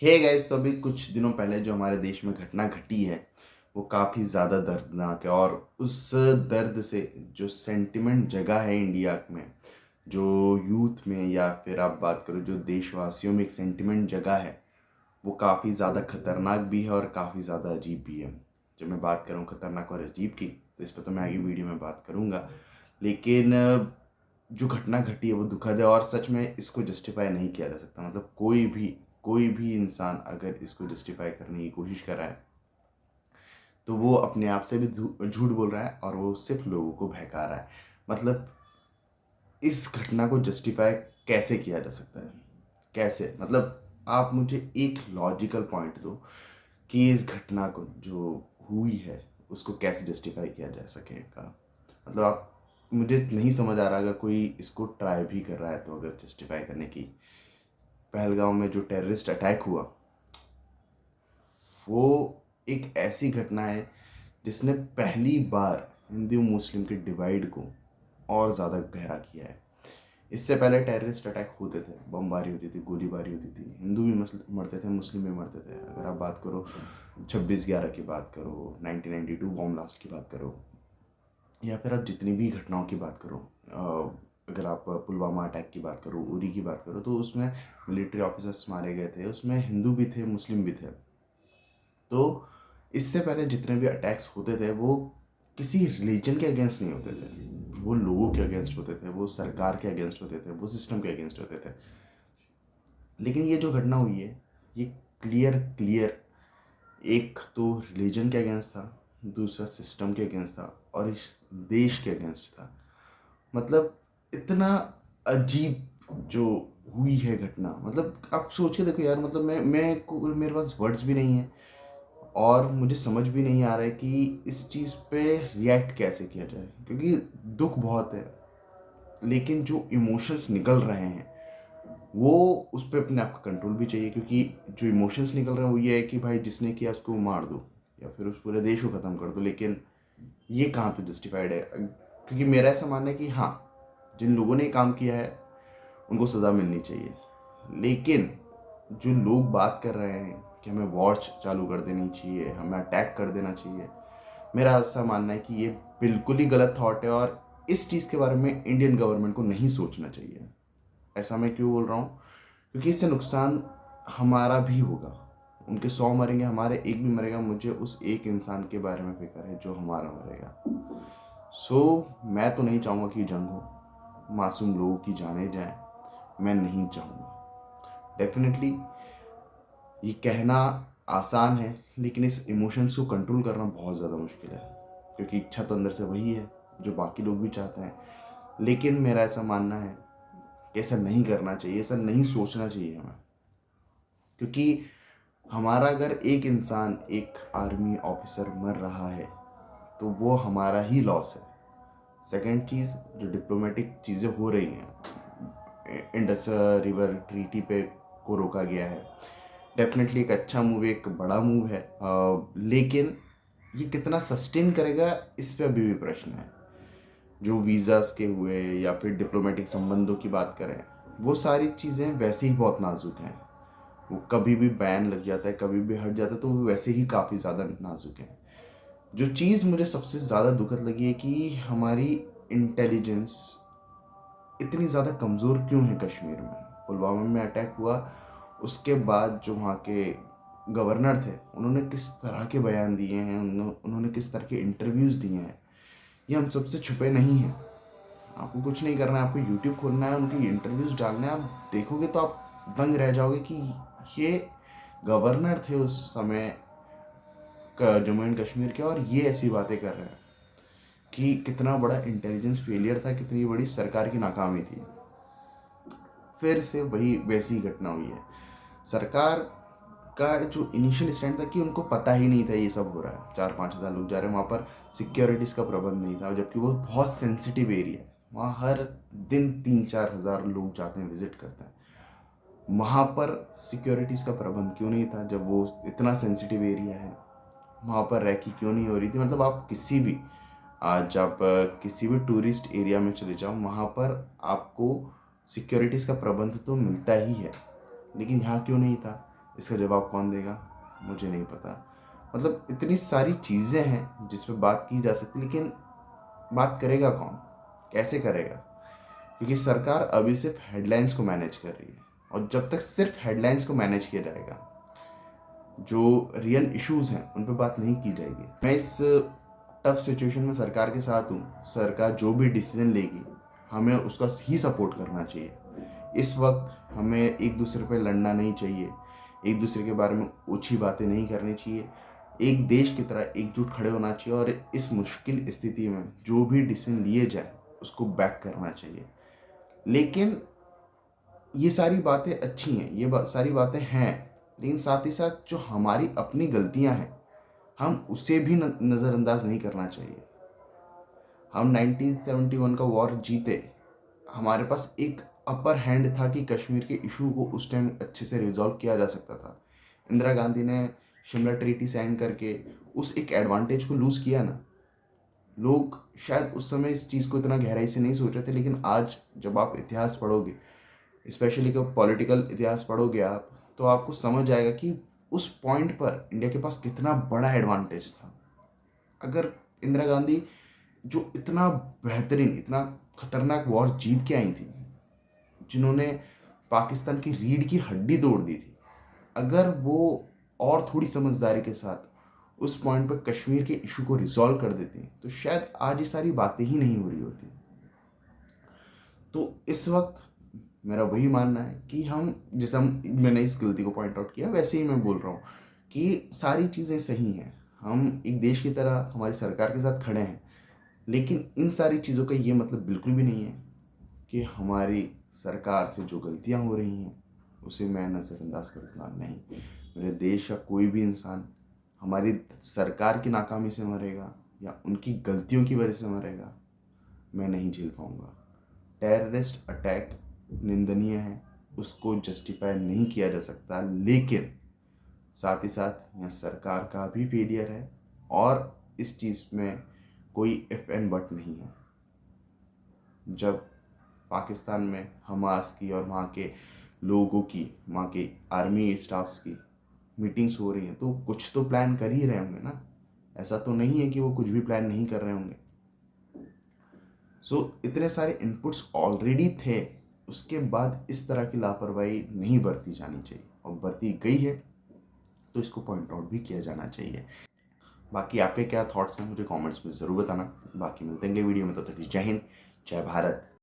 Hey guys, तो अभी कुछ दिनों पहले जो हमारे देश में घटना घटी है वो काफ़ी ज़्यादा दर्दनाक है। और उस दर्द से जो सेंटिमेंट जगह है इंडिया में, जो यूथ में, या फिर आप बात करो जो देशवासियों में एक सेंटिमेंट जगह है, वो काफ़ी ज़्यादा खतरनाक भी है और काफ़ी ज़्यादा अजीब भी है। जब मैं बात करूँ खतरनाक और अजीब की, तो इस पर तो मैं आगे वीडियो में बात करूँगा। लेकिन जो घटना घटी है वो दुखद है और सच में इसको जस्टिफाई नहीं किया जा सकता। मतलब कोई भी इंसान अगर इसको जस्टिफाई करने की कोशिश कर रहा है तो वो अपने आप से भी झूठ बोल रहा है और वो सिर्फ लोगों को बहका रहा है। मतलब इस घटना को जस्टिफाई कैसे किया जा सकता है? कैसे? मतलब आप मुझे एक लॉजिकल पॉइंट दो कि इस घटना को जो हुई है उसको कैसे जस्टिफाई किया जा सकेगा। मतलब आप, मुझे नहीं समझ आ रहा। अगर कोई इसको ट्राई भी कर रहा है तो अगर जस्टिफाई करने की, पहलगाम में जो टेररिस्ट अटैक हुआ वो एक ऐसी घटना है जिसने पहली बार हिंदू मुस्लिम के डिवाइड को और ज़्यादा गहरा किया है। इससे पहले टेररिस्ट अटैक होते थे, बमबारी होती थी, गोलीबारी होती थी, हिंदू भी मरते थे, मुस्लिम भी मरते थे। अगर आप बात करो 26/11 की बात करो, 1992 बॉम्ब ब्लास्ट की बात करो, या फिर आप जितनी भी घटनाओं की बात करो, अगर आप पुलवामा अटैक की बात करो, उरी की बात करो, तो उसमें मिलिट्री ऑफिसर्स मारे गए थे, उसमें हिंदू भी थे, मुस्लिम भी थे। तो इससे पहले जितने भी अटैक्स होते थे वो किसी रिलीजन के अगेंस्ट नहीं होते थे, वो लोगों के अगेंस्ट होते थे, वो सरकार के अगेंस्ट होते थे, वो सिस्टम के अगेंस्ट होते थे। लेकिन ये जो घटना हुई है ये क्लियर क्लियर एक तो रिलीजन के अगेंस्ट था, दूसरा सिस्टम के अगेंस्ट था और इस देश के अगेंस्ट था। मतलब इतना अजीब जो हुई है घटना, मतलब आप सोच के देखो यार। मतलब मेरे पास वर्ड्स भी नहीं है और मुझे समझ भी नहीं आ रहा है कि इस चीज़ पे रिएक्ट कैसे किया जाए, क्योंकि दुख बहुत है लेकिन जो इमोशंस निकल रहे हैं वो, उस पर अपने आप का कंट्रोल भी चाहिए। क्योंकि जो इमोशंस निकल रहे हैं वो ये है कि भाई जिसने किया उसको मार दो या फिर उस पूरे देश को ख़त्म कर दो। लेकिन ये कहाँ पे जस्टिफाइड है? क्योंकि मेरा ऐसा मानना है कि हाँ, जिन लोगों ने काम किया है उनको सज़ा मिलनी चाहिए। लेकिन जो लोग बात कर रहे हैं कि हमें वॉच चालू कर देनी चाहिए, हमें अटैक कर देना चाहिए, मेरा ऐसा मानना है कि ये बिल्कुल ही गलत थॉट है और इस चीज़ के बारे में इंडियन गवर्नमेंट को नहीं सोचना चाहिए। ऐसा मैं क्यों बोल रहा हूँ? क्योंकि इससे नुकसान हमारा भी होगा। उनके 100 मरेंगे, हमारे एक भी मरेगा, मुझे उस एक इंसान के बारे में फिक्र है जो हमारा मरेगा। मैं तो नहीं चाहूँगा कि जंग हो, मासूम लोगों की जाने जाए, मैं नहीं चाहूँगा। डेफिनेटली ये कहना आसान है लेकिन इस इमोशंस को कंट्रोल करना बहुत ज़्यादा मुश्किल है, क्योंकि इच्छा तो अंदर से वही है जो बाकी लोग भी चाहते हैं। लेकिन मेरा ऐसा मानना है कि ऐसा नहीं करना चाहिए, ऐसा नहीं सोचना चाहिए हमें। क्योंकि हमारा अगर एक इंसान, एक आर्मी ऑफिसर मर रहा है तो वो हमारा ही लॉस है। सेकेंड चीज़, जो डिप्लोमेटिक चीज़ें हो रही हैं, इंडस रिवर ट्रीटी पे को रोका गया है, डेफिनेटली एक अच्छा मूव है, एक बड़ा मूव है। लेकिन ये कितना सस्टेन करेगा इस पे अभी भी प्रश्न है। जो वीज़ास के हुए या फिर डिप्लोमेटिक संबंधों की बात करें, वो सारी चीज़ें वैसे ही बहुत नाजुक हैं। वो कभी भी बैन लग जाता है, कभी भी हट जाता है, तो वो वैसे ही काफ़ी ज़्यादा नाजुक हैं। जो चीज़ मुझे सबसे ज़्यादा दुखद लगी है कि हमारी इंटेलिजेंस इतनी ज़्यादा कमज़ोर क्यों है कश्मीर में। पुलवामा में अटैक हुआ, उसके बाद जो वहाँ के गवर्नर थे उन्होंने किस तरह के बयान दिए हैं, उन्होंने किस तरह के इंटरव्यूज़ दिए हैं, ये हम सबसे छुपे नहीं हैं। आपको कुछ नहीं करना है, आपको यूट्यूब खोलना है, उनकी इंटरव्यूज़ डालना है। आप देखोगे तो आप दंग रह जाओगे कि ये गवर्नर थे उस समय जम्मू एंड कश्मीर के और ये ऐसी बातें कर रहे हैं। कि कितना बड़ा इंटेलिजेंस फेलियर था, कितनी बड़ी सरकार की नाकामी थी। फिर से वही वैसी ही घटना हुई है। सरकार का जो इनिशियल स्टैंड था कि उनको पता ही नहीं था ये सब हो रहा है, 4-5 हज़ार लोग जा रहे हैं वहाँ पर, सिक्योरिटीज़ का प्रबंध नहीं था, जबकि वो बहुत सेंसिटिव एरिया है। वहाँ हर दिन 3-4 हज़ार लोग जाते हैं, विजिट करते हैं। वहाँ पर सिक्योरिटीज़ का प्रबंध क्यों नहीं था जब वो इतना सेंसिटिव एरिया है? वहाँ पर रैकी क्यों नहीं हो रही थी? मतलब आप किसी भी, आज आप किसी भी टूरिस्ट एरिया में चले जाओ, वहाँ पर आपको सिक्योरिटीज़ का प्रबंध तो मिलता ही है, लेकिन यहाँ क्यों नहीं था? इसका जवाब कौन देगा मुझे नहीं पता। मतलब इतनी सारी चीज़ें हैं जिस पे बात की जा सकती, लेकिन बात करेगा कौन, कैसे करेगा? क्योंकि सरकार अभी सिर्फ हेडलाइंस को मैनेज कर रही है, और जब तक सिर्फ हेडलाइंस को मैनेज किया जाएगा, जो रियल इश्यूज हैं उन पर बात नहीं की जाएगी। मैं इस टफ सिचुएशन में सरकार के साथ हूँ। सरकार जो भी डिसीजन लेगी हमें उसका ही सपोर्ट करना चाहिए। इस वक्त हमें एक दूसरे पे लड़ना नहीं चाहिए, एक दूसरे के बारे में ओछी बातें नहीं करनी चाहिए। एक देश की तरह एकजुट खड़े होना चाहिए, और इस मुश्किल स्थिति में जो भी डिसीजन लिए जाए उसको बैक करना चाहिए। लेकिन ये सारी बातें अच्छी हैं, सारी बातें हैं, लेकिन साथ ही साथ जो हमारी अपनी गलतियां हैं हम उसे भी नज़रअंदाज नहीं करना चाहिए। हम 1971 का वॉर जीते, हमारे पास एक अपर हैंड था कि कश्मीर के इशू को उस टाइम अच्छे से रिजॉल्व किया जा सकता था। इंदिरा गांधी ने शिमला ट्रीटी साइन करके उस एक एडवांटेज को लूज़ किया ना। लोग शायद उस समय इस चीज़ को इतना गहराई से नहीं सोच रहे थे, लेकिन आज जब आप इतिहास पढ़ोगे, स्पेशली कि पॉलिटिकल इतिहास पढ़ोगे आप, तो आपको समझ आएगा कि उस पॉइंट पर इंडिया के पास कितना बड़ा एडवांटेज था। अगर इंदिरा गांधी जो इतना बेहतरीन, इतना खतरनाक वॉर जीत के आई थी, जिन्होंने पाकिस्तान की रीढ़ की हड्डी तोड़ दी थी, अगर वो और थोड़ी समझदारी के साथ उस पॉइंट पर कश्मीर के इशू को रिजॉल्व कर देती तो शायद आज ये सारी बातें ही नहीं हो रही होती। तो इस वक्त मेरा वही मानना है कि मैंने इस गलती को पॉइंट आउट किया, वैसे ही मैं बोल रहा हूँ कि सारी चीज़ें सही हैं। हम एक देश की तरह हमारी सरकार के साथ खड़े हैं, लेकिन इन सारी चीज़ों का ये मतलब बिल्कुल भी नहीं है कि हमारी सरकार से जो गलतियां हो रही हैं उसे मैं नज़रअंदाज करूँगा। नहीं, मेरे देश का कोई भी इंसान हमारी सरकार की नाकामी से मरेगा या उनकी गलतियों की वजह से मरेगा, मैं नहीं झेल पाऊँगा। टेररिस्ट अटैक निंदनीय है, उसको जस्टिफाई नहीं किया जा सकता, लेकिन साथ ही साथ यहाँ सरकार का भी फेलियर है, और इस चीज़ में कोई इफ एंड बट नहीं है। जब पाकिस्तान में हमास की और वहाँ के लोगों की, वहाँ के आर्मी स्टाफ्स की मीटिंग्स हो रही हैं, तो कुछ तो प्लान कर ही रहे होंगे ना। ऐसा तो नहीं है कि वो कुछ भी प्लान नहीं कर रहे होंगे। इतने सारे इनपुट्स ऑलरेडी थे, उसके बाद इस तरह की लापरवाही नहीं बरती जानी चाहिए, और बरती गई है तो इसको पॉइंट आउट भी किया जाना चाहिए। बाकी आपके क्या थॉट्स हैं मुझे कमेंट्स में ज़रूर बताना। बाकी मिलते हैं अगले वीडियो में, तो तक जय हिंद, जय भारत।